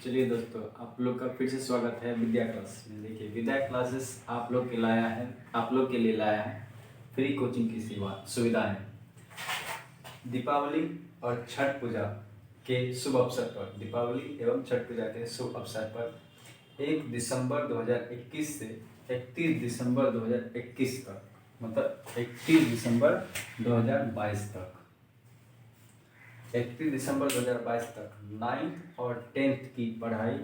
चलिए दोस्तों, आप लोग का फिर से स्वागत है विद्या क्लास में। देखिए, विद्या क्लासेस आप लोग के लिए लाया है फ्री कोचिंग की सुविधा है। दीपावली और छठ पूजा के शुभ अवसर पर, दीपावली एवं छठ पूजा के शुभ अवसर पर 1 दिसंबर 2021 से 31 दिसंबर 2021 तक, मतलब 31 दिसंबर 2022 तक, 31 दिसंबर 2022 तक 9th और 10th की पढ़ाई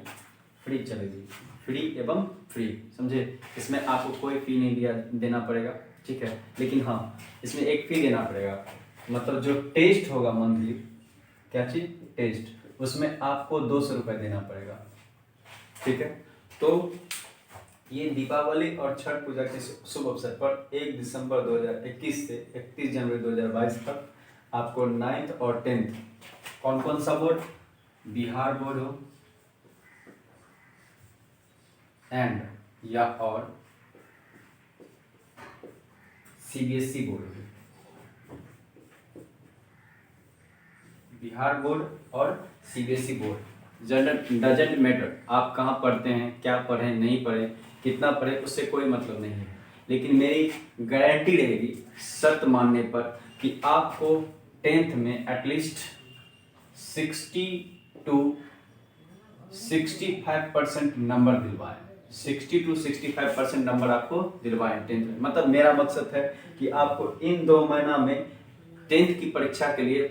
फ्री चलेगी। फ्री एवं फ्री, समझे? इसमें आपको कोई फी नहीं देना पड़ेगा, ठीक है। लेकिन हाँ, इसमें एक फी देना पड़ेगा, मतलब जो टेस्ट होगा मंथली, क्या चीज़? टेस्ट, उसमें आपको 200 रुपये देना पड़ेगा, ठीक है। तो ये दीपावली और छठ पूजा के शुभ अवसर पर 1 दिसंबर 2021 से 31 जनवरी 2022 तक आपको 9th और 10th, कौन कौन सा बोर्ड? बिहार बोर्ड हो एंड या और सीबीएसई बोर्ड हो। बिहार बोर्ड और सीबीएसई बोर्ड डजेंट मैटर, आप कहाँ पढ़ते हैं, क्या पढ़े नहीं पढ़े, कितना पढ़े, उससे कोई मतलब नहीं है। लेकिन मेरी गारंटी रहेगी शर्त मानने पर कि आपको 10th में एटलीस्ट 60 to 65% नंबर दिलवाएं। 60 to 65% नंबर आपको दिलवाएं 10th में। मतलब मेरा मकसद है कि आपको इन 2 महीना में 10th की परीक्षा के लिए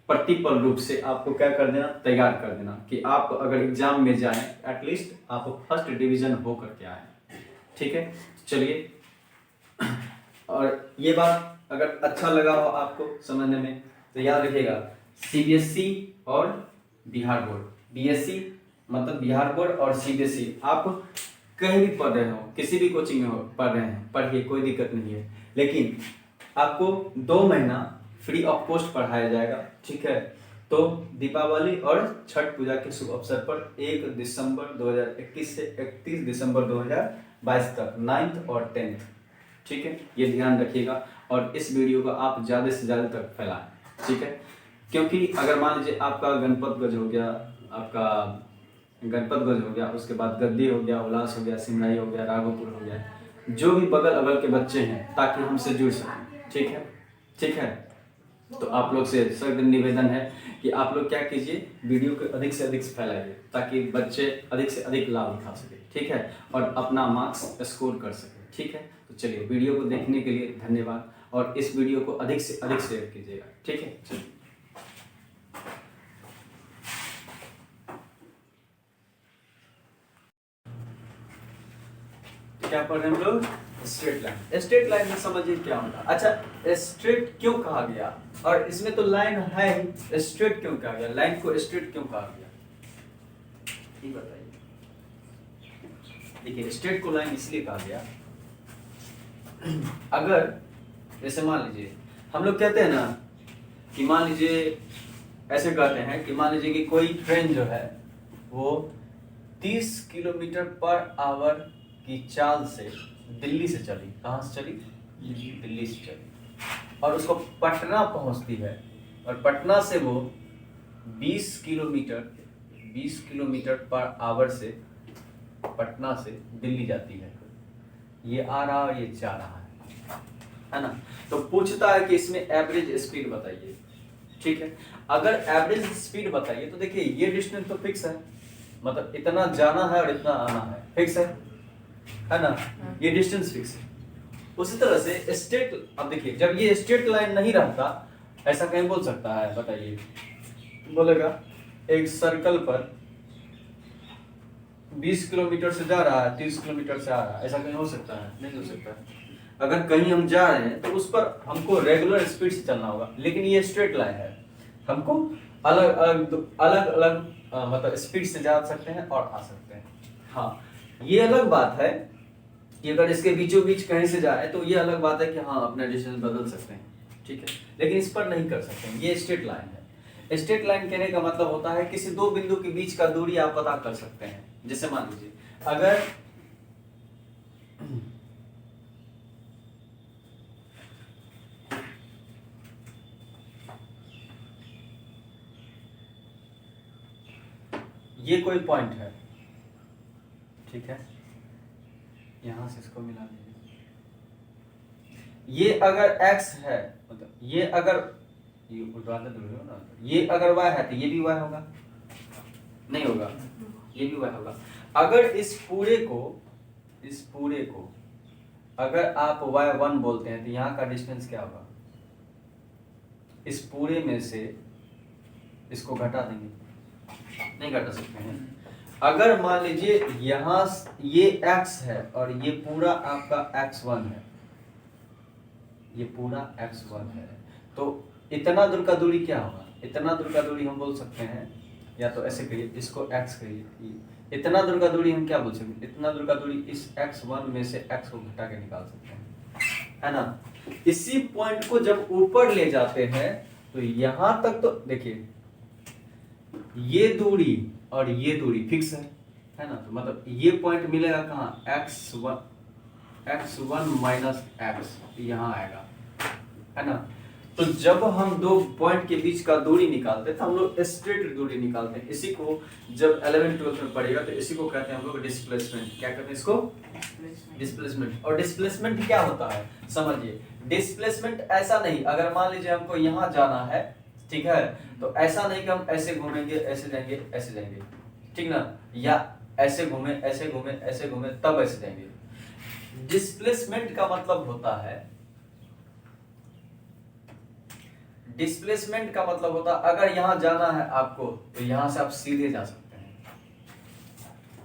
प्रतिपल रूप से आपको क्या कर देना, तैयार कर देना कि आप अगर एग्जाम में जाएं एटलीस्ट आप फर्स्ट डिवीजन हो करके आए, ठीक है। चलिए, और ये बात अगर अच्छा लगा हो आपको समझने में तो याद रखिएगा, सीबीएसई और बिहार बोर्ड, बीएसई मतलब बिहार बोर्ड और सीबीएसई, आप कहीं भी पढ़ रहे हो, किसी भी कोचिंग में पढ़ रहे हैं, पढ़िए, कोई दिक्कत नहीं है। लेकिन आपको 2 महीना फ्री ऑफ कॉस्ट पढ़ाया जाएगा, ठीक है। तो दीपावली और छठ पूजा के शुभ अवसर पर 1 दिसंबर 2021 से 31 दिसंबर 2022 तक 9th और 10th, ठीक है। ये ध्यान रखिएगा और इस वीडियो को आप ज़्यादा से ज़्यादा तक फैलाएं, ठीक है। क्योंकि अगर मान लीजिए आपका गणपत गज हो गया, आपका गणपत गज हो गया, उसके बाद गद्दी हो गया, उल्लास हो गया, सिमराई हो गया, राघोपुर हो गया, जो भी बगल अगल के बच्चे हैं, ताकि हमसे जुड़ सकें, ठीक है, ठीक है। तो आप लोग से सख्त निवेदन है कि आप लोग क्या कीजिए, वीडियो को अधिक से अधिक फैलाइए ताकि बच्चे अधिक से अधिक लाभ उठा सके, ठीक है, और अपना मार्क्स स्कोर कर सके, ठीक है। तो चलिए, वीडियो को देखने के लिए धन्यवाद और इस वीडियो को अधिक से अधिक शेयर कीजिएगा, ठीक है। चलिए, क्या पढ़ रहे हैं हम लोग? Straight line. स्ट्रेट लाइन में समझिए क्या होता है। अच्छा, स्ट्रेट क्यों कहा गया? और इसमें तो लाइन है ही, स्ट्रेट क्यों कहा गया? लाइन को स्ट्रेट क्यों कहा गया, ये बताइए। देखिए, स्ट्रेट को लाइन इसलिए कहा गया, अगर जैसे मान लीजिए हम लोग कहते हैं ना कि मान लीजिए ऐसे कहते हैं कि मान लीजिए कि कोई ट्रेन जो है वो 30 किलोमीटर पर आवर की चाल से दिल्ली से चली। कहाँ से चली? दिल्ली से चली और उसको पटना पहुंचती है और पटना से वो 20 किलोमीटर पर आवर से पटना से दिल्ली जाती है। ये आ रहा और ये जा रहा है ना। तो पूछता है कि इसमें एवरेज स्पीड बताइए, ठीक है। अगर एवरेज स्पीड बताइए तो देखिए, ये डिस्टेंस तो फिक्स है, मतलब इतना जाना है और इतना आना है, फिक्स है ना, ये डिस्टेंस फिक्स है। उसी तरह से स्ट्रेट, अब देखिए जब ये स्ट्रेट लाइन नहीं रहता, ऐसा कहीं बोल सकता है? बताइए, बोलेगा एक सर्कल पर 20 किलोमीटर से जा रहा है, 30 किलोमीटर से आ रहा है, ऐसा कहीं हो सकता है? नहीं हो सकता। अगर कहीं हम जा रहे हैं तो उस पर हमको रेगुलर स्पीड से चलना होगा, लेकिन ये स्ट्रेट लाइन है, हमको अलग अलग मतलब स्पीड से जा सकते हैं और आ सकते हैं। हाँ, ये अलग बात है कि अगर इसके बीचों बीच कहीं से जाए तो ये अलग बात है कि हाँ, अपना डिसीजन बदल सकते हैं, ठीक है। लेकिन इस पर नहीं कर सकते हैं, ये स्ट्रेट लाइन है। स्ट्रेट लाइन कहने का मतलब होता है किसी 2 बिंदु के बीच का दूरी आप पता कर सकते हैं। जैसे मान लीजिए अगर ये कोई पॉइंट है, ठीक है, यहां से इसको मिला दीजिए। ये अगर x है, मतलब ये अगर ये उल्टा ना, ये अगर y है तो ये भी y होगा, नहीं होगा, ये भी y होगा। अगर इस पूरे को अगर आप y1 बोलते हैं तो यहाँ का डिस्टेंस क्या होगा? इस पूरे में से इसको घटा देंगे, नहीं घटा सकते हैं। अगर मान लीजिए यहाँ ये x है और ये पूरा आपका x1 है, ये पूरा x1 है, तो इतना दूर का दूरी क्या होगा? इतना दूर का दूरी हम बोल सकते हैं, या तो ऐसे करिए, इसको x करिए, इतना दूर का दूरी हम क्या बोल सकते हैं? इतना दूर का दूरी इस x1 में से x को घटा के निकाल सकते हैं, है ना। इसी पॉइंट को जब ऊपर ले जाते हैं तो यहां तक, तो देखिए ये दूरी और ये दूरी फिक्स है ना, तो मतलब ये पॉइंट मिलेगा कहाँ? x1 माइनस x यहाँ आएगा, है ना। तो जब हम दो पॉइंट के बीच का दूरी निकालते हैं तो हम लोग स्ट्रेट दूरी निकालते हैं। इसी को जब 11th-12th में पढ़ेगा तो इसी को कहते हैं हम लोग डिस्प्लेसमेंट। क्या कहते हैं इसको? डिस्प्लेसमेंट। और डिस्प्लेसमेंट क्या होता है समझिए। डिस्प्लेसमेंट ऐसा नहीं, अगर मान लीजिए हमको यहाँ जाना है, ठीक है, तो ऐसा नहीं कि हम ऐसे घूमेंगे, ऐसे जाएंगे, ऐसे जाएंगे, ठीक ना, या ऐसे घूमे, ऐसे घूमे, ऐसे घूमे, तब ऐसे जाएंगे। डिस्प्लेसमेंट का मतलब होता है, डिस्प्लेसमेंट का मतलब होता है अगर यहां जाना है आपको तो यहां से आप सीधे जा सकते हैं,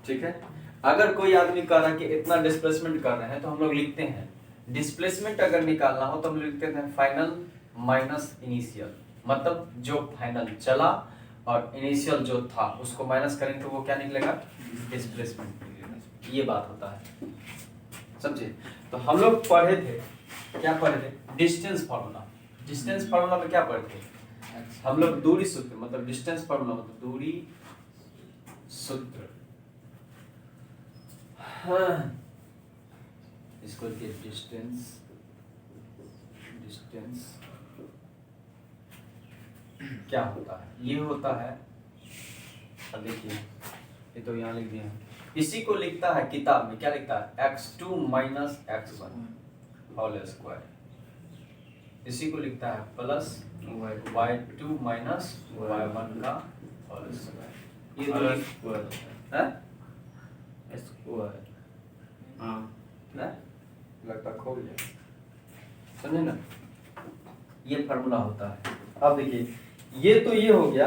ठीक है। अगर कोई आदमी कह रहा है कि इतना डिस्प्लेसमेंट कर रहे हैं तो हम लोग लिखते हैं, डिस्प्लेसमेंट अगर निकालना हो तो हम लोग लिखते हैं फाइनल माइनस इनिशियल, मतलब जो फाइनल चला और इनिशियल जो था उसको माइनस करेंगे तो वो क्या निकलेगा? डिस्प्लेसमेंट निकलेगा। ये बात होता है, समझे। तो हम लोग पढ़े थे, क्या पढ़े थे? Distance formula. डिस्टेंस फार्मूला में क्या पढ़ते हैं हम लोग? दूरी सूत्र, मतलब डिस्टेंस फार्मूला मतलब दूरी सूत्र। हाँ, इसको डिस्टेंस क्या होता है? ये होता है, अब देखिए ये तो यहाँ लिख दिया है, इसी को लिखता है किताब में, क्या लिखता है? x2 minus x1 whole square, इसी को लिखता है प्लस y2 माइनस y1 का होल स्क्वायर। ये दो स्क्वायर है, स्क्वायर, हाँ ना, लगता खोल जाए, समझे ना, ये फार्मूला होता है। अब देखिए ये तो ये हो गया,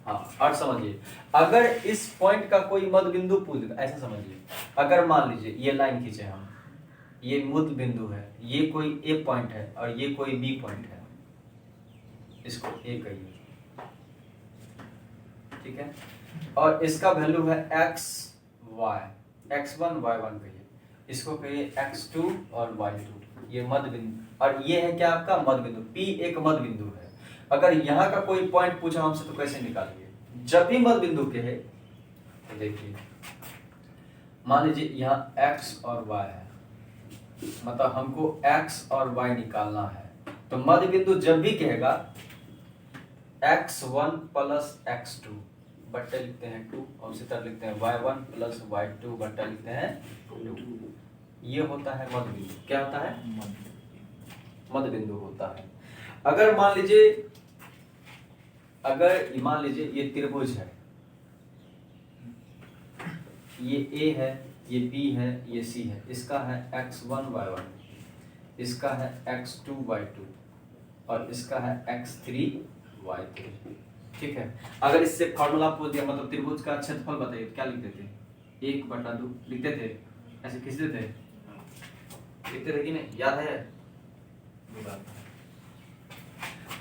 हाँ, और समझिए अगर इस पॉइंट का कोई मध्य बिंदु पूछ देता, ऐसा समझिए, अगर मान लीजिए ये लाइन खींचे हम, ये मध्य बिंदु है, ये कोई ए पॉइंट है और ये कोई बी पॉइंट है, इसको ए कहिए, ठीक है, और इसका वैल्यू है x y, x1 y1 कहिए, इसको कहिए x2 और y2, ये मध्य बिंदु, और ये है क्या आपका मध्य बिंदु, P एक मध्य बिंदु है। अगर यहाँ का कोई पॉइंट पूछा हमसे तो कैसे निकालेंगे? जब भी मध्य बिंदु के है, तो देखिए मान लीजिए यहाँ x और y है, मतलब हमको x और y निकालना है, तो मध्य बिंदु जब भी कहेगा x1 प्लस x2 बट्टे लिखते हैं 2, और इसी तरह लिखते हैं y1 प्लस y2 बट्टे लिखते हैं 2। ये होता है मध्य बिंदु। क्या होता है? मध्य बिंदु होता है। अगर मान लीजिए ये त्रिभुज है, ये A है, ये B है, ये C है, इसका है x1 y1, इसका है x2 y2 और इसका है x3 y3, ठीक है। अगर इससे फॉर्मूला पूछ दिया, मतलब त्रिभुज का क्षेत्रफल बताइए, तो क्या लिख देते? 1/2 लिखते थे, ऐसे खींचते थे, लिखते थे कि नहीं, याद है?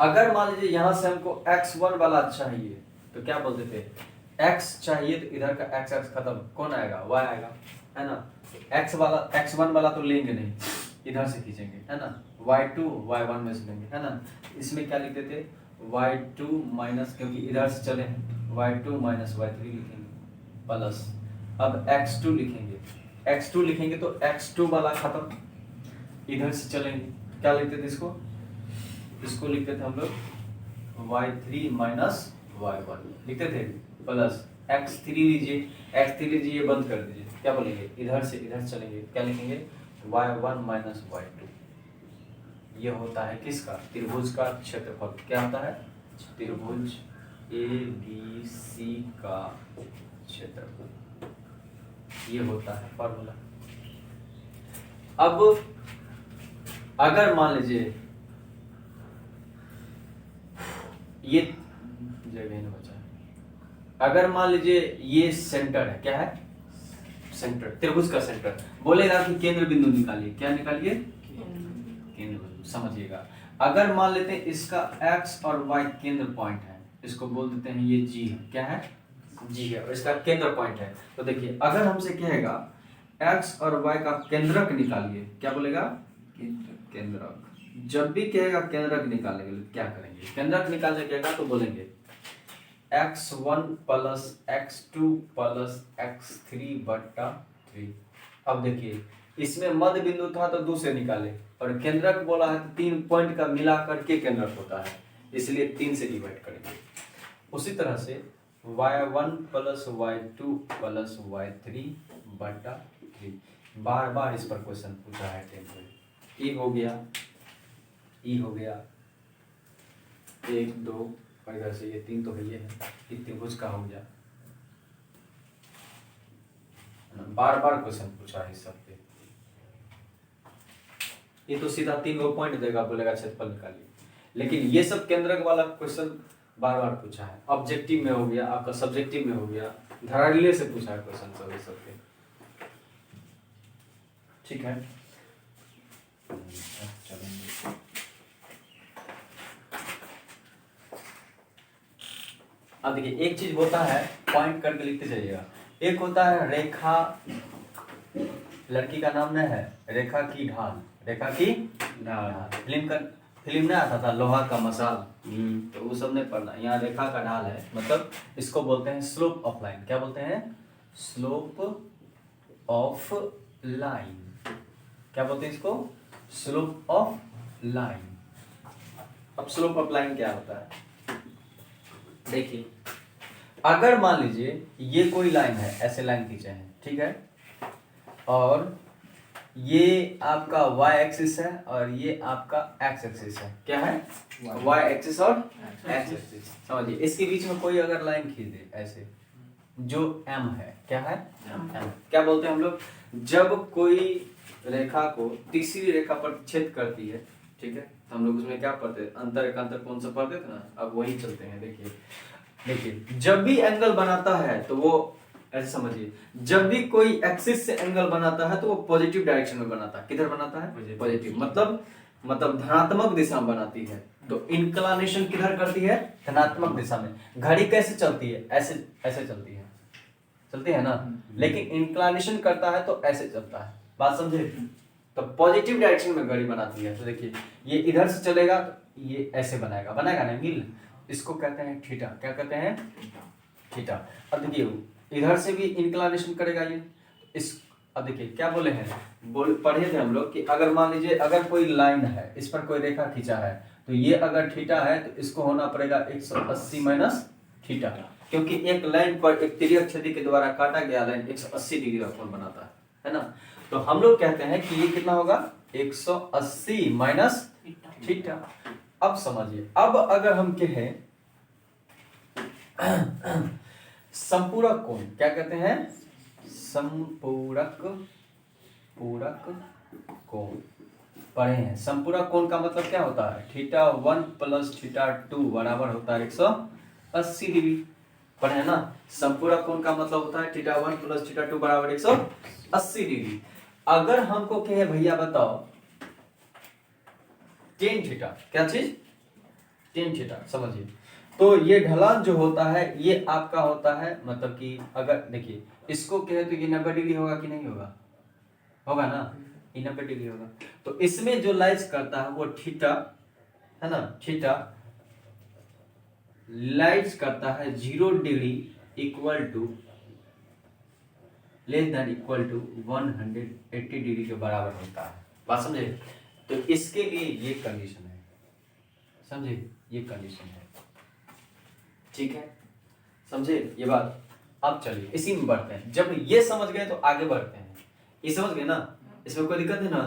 अगर मान लीजिए यहां से हमको x1 वाला चाहिए तो क्या बोलते थे? x चाहिए तो इधर का x खत्म, कौन आएगा? y आएगा, है ना। x1 वाला तो लेंगे नहीं, इधर से खींचेंगे, है ना, y2 y1 में से लेंगे, है ना। इसमें क्या लिखते थे? y2 माइनस, क्योंकि इधर से चले हैं, y2 माइनस y3 लिखेंगे प्लस, अब x2 लिखेंगे तो x2 वाला खत्म, इधर से चलेंगे, क्या लिखते थे इसको लिखते थे हम लोग y3 माइनस y1 लिखते थे, प्लस x3 लीजिए, x3 लीजिए, ये बंद कर दीजिए, क्या बोलेंगे, इधर से इधर चलेंगे, क्या लिखेंगे, y1 माइनस y2। ये होता है किसका, त्रिभुज का क्षेत्रफल। क्या होता है, त्रिभुज ABC का क्षेत्रफल, ये होता है फॉर्मूला। अब अगर मान लीजिए ये जगह नहीं बचा है, अगर मान लीजिए ये सेंटर है, क्या है, सेंटर, त्रिभुज का सेंटर, बोलेगा कि केंद्र बिंदु निकालिए, क्या निकालिए, केंद्र बिंदु। समझिएगा, अगर मान लेते हैं इसका x और y केंद्र पॉइंट है, इसको बोल देते हैं ये G है, क्या है, G है, और इसका केंद्र पॉइंट है। तो देखिए अगर हमसे कहेगा x और y का केंद्रक निकालिए, क्या बोलेगा, केंद्रक। जब भी कहेगा केंद्रक निकालने के लिए क्या करेंगे, केंद्रक निकालने कहेगा तो बोलेंगे x1 plus x2 plus x3 बट्टा 3। अब देखिए इसमें मध्य बिंदु था तो 2 से निकाले, और केंद्रक बोला है तो 3 पॉइंट का मिला करके केंद्रक होता है, इसलिए 3 से डिवाइड करेंगे। उसी तरह से y1 plus y2 plus y3 बट्टा 3, बार बार इस पर क्वेश्चन पूछा है 10th में। ई हो गया, ई हो गया, 1 2, और इधर से ये 3 तो है, ये है, त्रिभुज का हो गया। बार बार क्वेश्चन पूछा है इस सब पे, ये तो सीधा 3 गो पॉइंट देगा, बोलेगा क्षेत्रफल निकालिए। लेकिन ये सब केंद्रक वाला क्वेश्चन बार बार पूछा है, ऑब्जेक्टिव में हो गया, आपका सब्जेक्टिव में हो गया, धरातलीय से पूछा है क्वेश्चन सब, ये सब पे। ठीक है, चलेंगे। अब देखिए एक चीज होता है, पॉइंट करके लिखते जाइएगा, एक होता है रेखा, लड़की का नाम नहीं है, रेखा की ढाल, रेखा की ढाल। फिल्म में आता था लोहा का मसाल, तो वो सब नहीं पढ़ना, यहाँ रेखा का ढाल है, मतलब इसको बोलते हैं स्लोप ऑफ लाइन। क्या बोलते हैं, स्लोप ऑफ लाइन। क्या बोलते हैं इसको, स्लोप ऑफ लाइन। अब स्लोप ऑफ लाइन क्या होता है, देखिए अगर मान लीजिए ये कोई लाइन है, ऐसे लाइन खींचे हैं, ठीक है, और ये आपका y एक्सिस है और ये आपका x एक्सिस है, क्या है, y एक्सिस और x एक्सिस। समझिए इसके बीच में कोई अगर लाइन खींच दे ऐसे, जो m है, क्या है, m। क्या बोलते हैं हम लोग, जब कोई रेखा को तीसरी रेखा पर छेद करती है, ठीक है, तो हम लोग उसमें क्या पढ़ते हैं, अंतर एकांतर कौन सा पढ़ते थे ना, अब वही चलते हैं। देखिए देखिए जब भी एंगल बनाता है तो वो ऐसे समझिए, जब भी कोई एक्सिस से एंगल बनाता है तो वो पॉजिटिव डायरेक्शन में बनाता है। किधर बनाता है, पॉजिटिव, मतलब धनात्मक दिशा में बनाती है। तो इंक्लिनेशन किधर करती है, धनात्मक दिशा में। घड़ी कैसे चलती है, ऐसे ऐसे चलती है ना, लेकिन इंक्लिनेशन करता है तो ऐसे चलता है। बात समझे, तो पॉजिटिव डायरेक्शन में घड़ी बनाती है। तो देखिए ये इधर से चलेगा तो ये ऐसे बनाएगा ना मिल, इसको कहते हैं थीटा। क्या कहते हैं, थीटा। अब देखिए इधर से भी इंक्लिनेशन करेगा ये, इस, अब देखिए क्या बोले हैं, पढ़े थे हम लोग कि अगर मान लीजिए अगर कोई लाइन है, इस पर कोई रेखा खींचा है, तो ये अगर थीटा है तो इसको होना पड़ेगा 180 माइनस थीटा, क्योंकि एक लाइन पर एक तिर्यक छेदी के द्वारा काटा गया लाइन 180 डिग्री का कोण बनाता है ना। तो हम लोग कहते हैं कि ये कितना होगा, 180 माइनस थीटा। अब समझिए, अब अगर हम कहें संपूरक कोण, क्या कहते हैं, संपूरक कोण पढ़े हैं। संपूरक कोण का मतलब क्या होता है, θ1 प्लस θ2 बराबर होता है 180 डिग्री। पढ़े हैं ना, संपूरक कोण का मतलब होता है θ1 प्लस θ2 बराबर 180 डिग्री। अगर हमको कहे भैया बताओ tan थीटा, क्या चीज, tan थीटा, समझिए। तो ये ढलान जो होता है ये आपका होता है, मतलब कि अगर देखिए इसको कहे तो ये 90 डिग्री होगा कि नहीं होगा, होगा ना, ये 90 डिग्री होगा। तो इसमें जो लाइज करता है वो थीटा है ना, थीटा लाइज करता है 0 degree equal to less than equal to 180 degree के बराबर होता है। बात समझे, तो इसके लिए ये कंडीशन है, समझे, ये कंडीशन है। ठीक है, समझे ये बात। अब चलिए इसी में बढ़ते हैं। जब ये समझ गए तो आगे बढ़ते हैं। ये समझ गए ना, इसमें कोई दिक्कत है ना।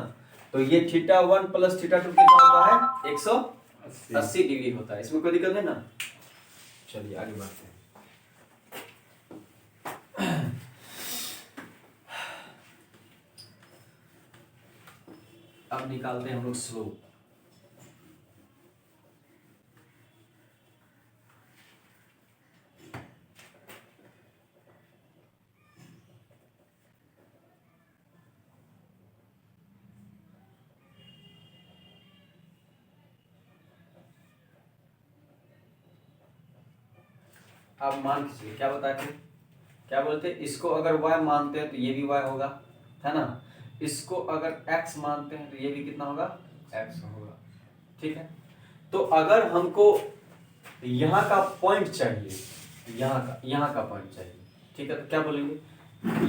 तो ये θ1 प्लस θ2 कितना होता है 180 डिग्री होता है, इसमें कोई दिक्कत है ना। चलिए आगे बढ़ते हैं। अब निकालते हैं हम लोग स्लोप। आप मान लीजिए क्या बताए थे, क्या बोलते, इसको अगर y मानते हैं तो ये भी y होगा, है ना। इसको अगर x मानते हैं तो ये भी कितना होगा, x होगा। ठीक है, तो अगर हमको यहाँ का पॉइंट चाहिए, यहाँ का पॉइंट चाहिए, ठीक है, तो क्या बोलेंगे,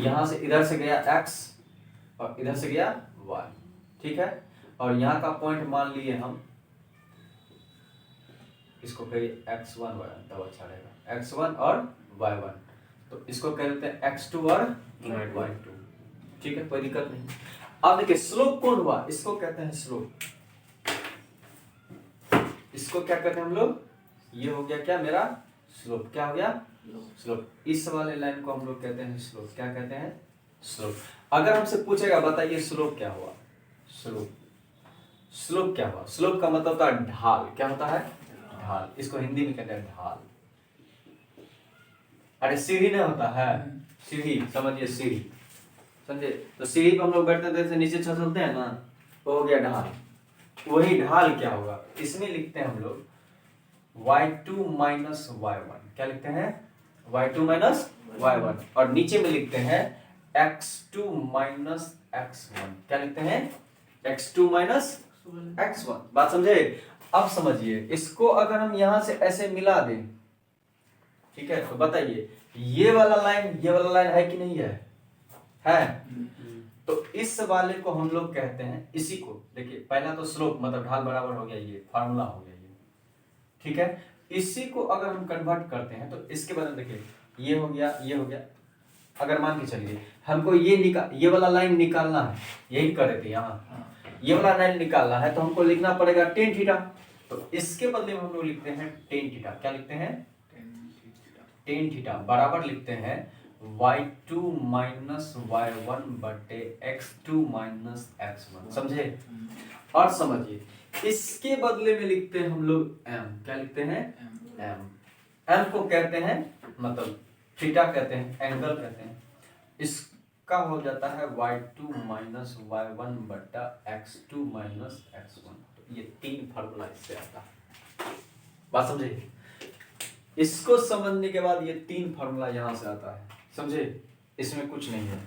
यहाँ से इधर से गया x और इधर से गया y, ठीक है, और यहाँ का पॉइंट मान लिए हम, इसको कहिए x1 y1, तब अच्छा रहेगा, x1 और y1, तो इसको कह देते हैं x2 और y2, ठीक है, कोई दिक्कत नहीं। अब देखिए स्लोप कौन हुआ, इसको कहते हैं स्लोप। इसको क्या कहते हैं हम लोग, ये हो गया क्या मेरा स्लोप, क्या हो गया स्लोप। इस वाले लाइन को हम लोग कहते हैं स्लोप, क्या कहते हैं स्लोप। अगर हमसे पूछेगा बताइए स्लोप क्या हुआ, स्लोप क्या हुआ, स्लोप का मतलब होता है ढाल, क्या होता है ढाल, इसको हिंदी में कहते हैं ढाल। अरे सीढ़ी नहीं होता है, सीढ़ी समझिए, सीढ़ी समझे, तो सीढ़ी पे हम लोग बैठते हैं तो नीचे चलते हैं ना, वो हो गया ढाल। वही ढाल क्या होगा, इसमें लिखते हैं हम लोग y2 माइनस y1, क्या लिखते हैं y2 माइनस y1, और नीचे में लिखते हैं x2 माइनस x1, क्या लिखते हैं x2 माइनस x1। बात समझे। अब समझिए इसको अगर हम यहां से ऐसे मिला दें, ठीक है, तो बताइए ये वाला लाइन है कि नहीं है, तो इस वाले को हम लोग कहते हैं, इसी को देखिए, पहला तो स्लोप मतलब ढाल बराबर हो गया, ये फार्मूला हो गया ये, ठीक है। इसी को अगर हम कन्वर्ट करते हैं तो इसके बाद देखिए ये हो गया, ये हो गया। अगर मान के चलिए हमको ये वाला लाइन निकालना है, यही कर रहे थे यहाँ, ये वाला लाइन निकालना है तो हमको लिखना पड़ेगा टेन थीटा, तो इसके बदले में हम लोग लिखते हैं टेन थीटा, क्या लिखते हैं टेन थीटा बराबर लिखते हैं y2 माइनस y1 बटे x2 माइनस x1, समझे। और समझिए इसके बदले में लिखते हैं हम लोग m, क्या लिखते हैं m को कहते हैं मतलब थीटा कहते हैं, एंगल कहते हैं। इसका हो जाता है y2 माइनस y1 बटा x2 माइनस x1, तो ये तीन फार्मूला इससे आता है, बात समझे। इसको समझने के बाद ये तीन फार्मूला यहां से आता है, समझे, इसमें कुछ नहीं है,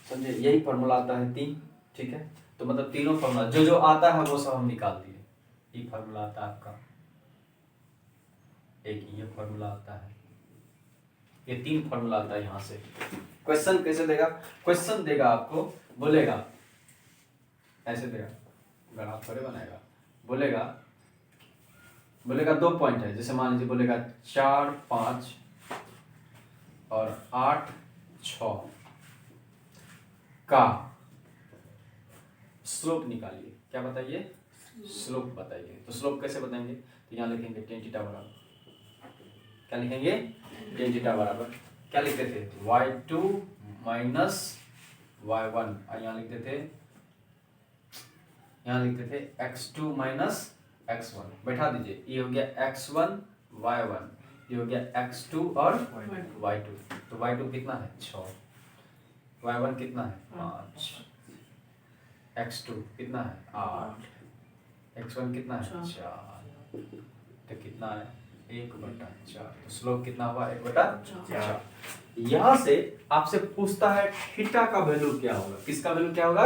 समझे, यही फार्मूला आता है तीन, ठीक है। तो मतलब तीनों फार्मूला जो आता है वो सब हम निकाल दिए। ये फार्मूला आता है आपका, एक ये फार्मूला आता है, ये तीन फार्मूला आता है यहां से। क्वेश्चन कैसे देगा, क्वेश्चन देगा आपको, बोलेगा ऐसे देगा, ग्राफ थोड़े बनाएगा, बोलेगा 2 पॉइंट है, जैसे मान लीजिए बोलेगा 4 5 और 8 6 का स्लोप निकालिए, क्या बताइए स्लोप बताइए। तो स्लोप कैसे बताएंगे, तो यहाँ लिखेंगे टेन थीटा बराबर, क्या लिखेंगे टेन थीटा बराबर, क्या लिखते थे y2 माइनस y1, और यहाँ लिखते थे x2 माइनस x1, बैठा दीजिए, ये हो गया x1 y1, ये हो गया x2 और y2, तो y2 कितना है 6, y1 कितना है 5, x2 कितना है 8, x1 कितना है 4, तो कितना है 1/4, तो स्लोप कितना हुआ 1/4। यहाँ से आपसे पूछता है थीटा का वैल्यू क्या होगा, किसका वैल्यू क्या होगा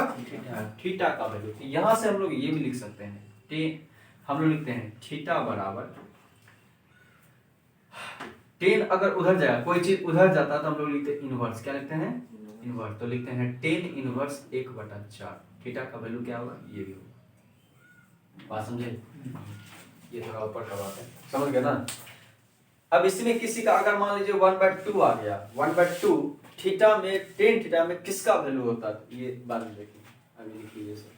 थीटा का वैल्यू। यहाँ से हम लोग ये भी लिख सकते हैं, हम लोग लिखते हैं थीटा बराबर टेन, अगर उधर जाएगा कोई चीज उधर जाता है तो हम लोग लिखते हैं इनवर्स, क्या लिखते हैं इनवर्स, तो लिखते हैं टेन इनवर्स 1/4, थीटा का वैल्यू क्या होगा ये भी होगा, बात समझे। ये थोड़ा ऊपर का बात है, समझ गए ना। अब इसमें किसी का अगर मान लीजिए 1/2 आ गया, 1/2 थीटा में टेन थीटा में किसका वैल्यू होता है, ये बाद में देखिए, अभी लिख लीजिए सर,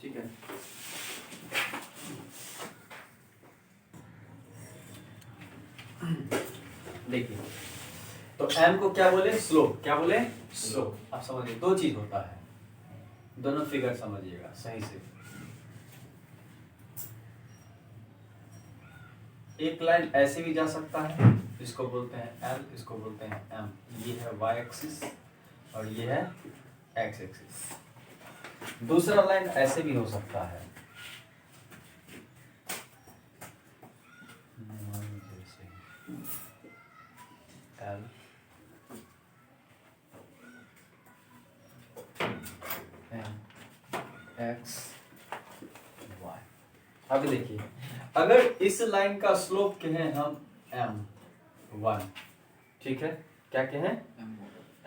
ठीक है। देखिए तो m को क्या बोले, स्लोप, क्या बोले, स्लोप। आप समझिए दो चीज होता है, दोनों फिगर समझिएगा सही से। एक लाइन ऐसे भी जा सकता है, इसको बोलते हैं L, इसको बोलते हैं M, ये है y एक्सिस और ये है x एक्सिस। दूसरा लाइन ऐसे भी हो सकता है, जैसे L M x y। अब देखिए अगर इस लाइन का स्लोप कहें हम m1, ठीक है, क्या कहें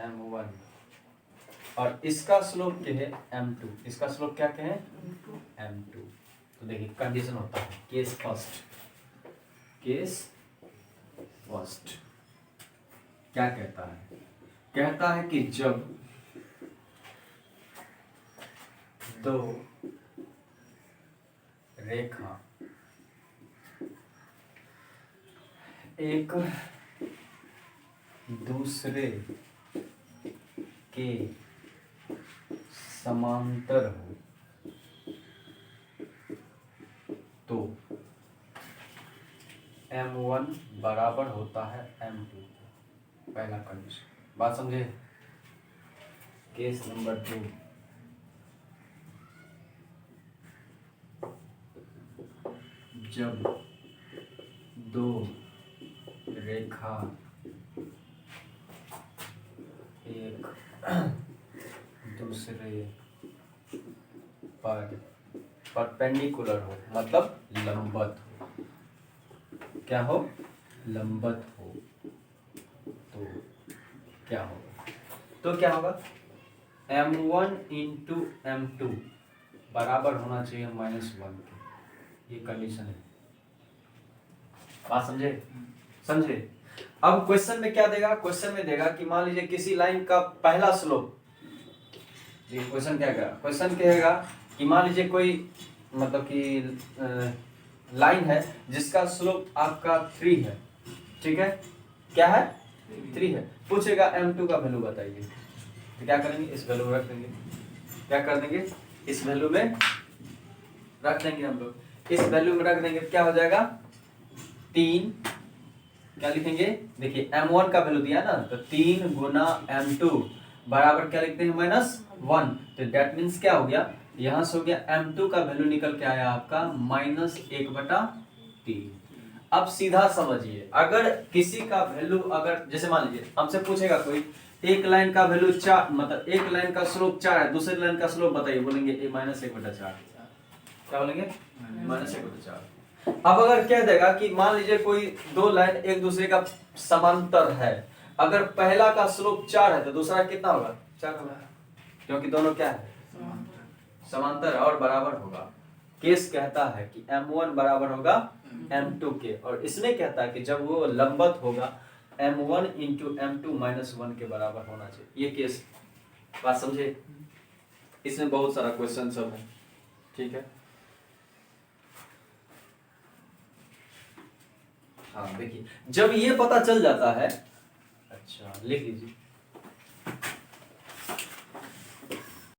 m1, और इसका स्लोप कहें m2, इसका स्लोप क्या कहें m2। तो देखिए कंडीशन होता है केस फर्स्ट क्या कहता है, कहता है कि जब दो रेखा एक दूसरे के समांतर हो तो m1 बराबर होता है m2। पहला कंडीशन, बात समझे। केस नंबर 2, जब दो रेखा एक दूसरे पर परपेंडिकुलर हो, मतलब लंबवत हो, क्या हो, लंबवत हो, तो क्या होगा, तो क्या होगा m1 इंटू m2 बराबर होना चाहिए -1 के। ये कंडीशन है, बात समझे। अब क्वेश्चन में क्या देगा, क्वेश्चन में देगा कि मान लीजिए किसी लाइन का पहला स्लोप, ये क्वेश्चन क्या कहेगा, क्वेश्चन कहेगा कि मान लीजिए कोई मतलब कि लाइन है जिसका स्लोप आपका 3 है, ठीक है, क्या है 3 है, पूछेगा m2 का वैल्यू बताइए। तो क्या करेंगे, इस वैल्यू में रख देंगे, क्या कर देंगे, इस वैल्यू में रख देंगे हम लोग, इस वैल्यू में रख देंगे, क्या हो जाएगा 3, क्या लिखेंगे, देखिए m1 का वैल्यू दिया ना, तो 3 गुना m2 बराबर क्या लिखते हैं -1। तो दैट मीन्स क्या हो गया, यहां से हो गया m2 का वैल्यू निकल के आया आपका -1/3। अब सीधा समझिए, अगर किसी का वैल्यू, अगर जैसे मान लीजिए हमसे पूछेगा कोई एक लाइन का वैल्यू 4, मतलब एक लाइन का स्लोप 4 है, दूसरी लाइन का स्लोप बताइए, बोलेंगे -1/4, क्या बोलेंगे -1/4। अब अगर कह देगा कि मान लीजिए कोई दो लाइन एक दूसरे का समांतर है, अगर पहला का स्लोप 4 है तो दूसरा कितना होगा 4 होगा, क्योंकि दोनों क्या है समांतर और बराबर होगा। केस कहता है कि m1 बराबर होगा m2 के, और इसमें कहता है कि जब वो लंबवत होगा m1 इंटू m2 -1 के बराबर होना चाहिए। ये केस, बात समझे। इसमें बहुत सारा क्वेश्चन सब है, ठीक है। हाँ देखिए जब ये पता चल जाता है, अच्छा लिख लीजिए,